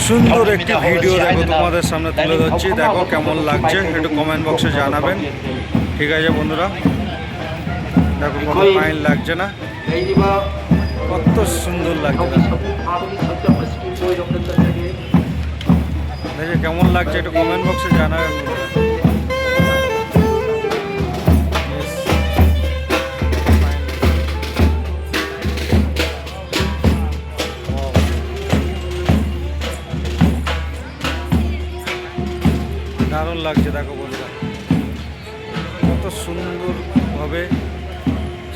সুন্দর একটি ভিডিও দেখো তোমাদের সামনে তুলে ধরছি। দেখো কেমন লাগছে একটু কমেন্ট বক্সে জানাবেন। ঠিক আছে বন্ধুরা, দেখো কত ফাইন লাগছে না, কত সুন্দর লাগছে। দেখে কেমন লাগছে একটু কমেন্ট বক্সে জানাবেন। দারুণ লাগছে দেখো বন্ধুরা, কত সুন্দরভাবে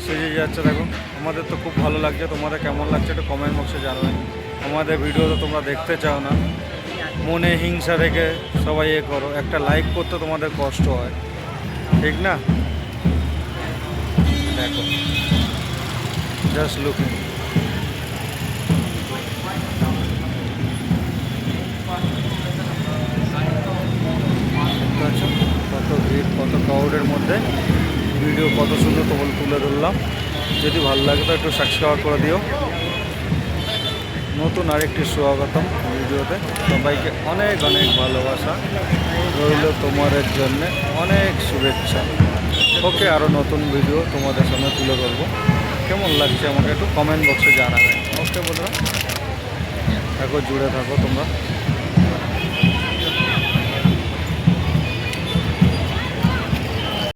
সেজে যাচ্ছে। দেখো আমাদের তো খুব ভালো লাগছে, তোমাদের কেমন লাগছে একটু কমেন্ট বক্সে জানাবেন। আমাদের ভিডিও তো তোমরা দেখতে চাও না, মনে হিংসা রেখে সবাই করো, একটা লাইক করতে তোমাদের কষ্ট হয়, ঠিক না? দেখো জাস্ট লুকিং, কত ভিড়, কত ক্রাউডের মধ্যে ভিডিও কত সুন্দর তোমাকে তুলে ধরলাম। যদি ভালো লাগে তো একটু সাবস্ক্রাইব করে দিও। নতুন আরেকটি স্বাগতম ভিডিওতে, সবাইকে অনেক অনেক ভালোবাসা রইল, তোমাদের জন্যে অনেক শুভেচ্ছা। ওকে, আরও নতুন ভিডিও তোমাদের সামনে তুলে ধরবো। কেমন লাগছে আমাকে একটু কমেন্ট বক্সে জানাবেন। ওকে বন্ধুরা, দেখো জুড়ে থাকো তোমরা।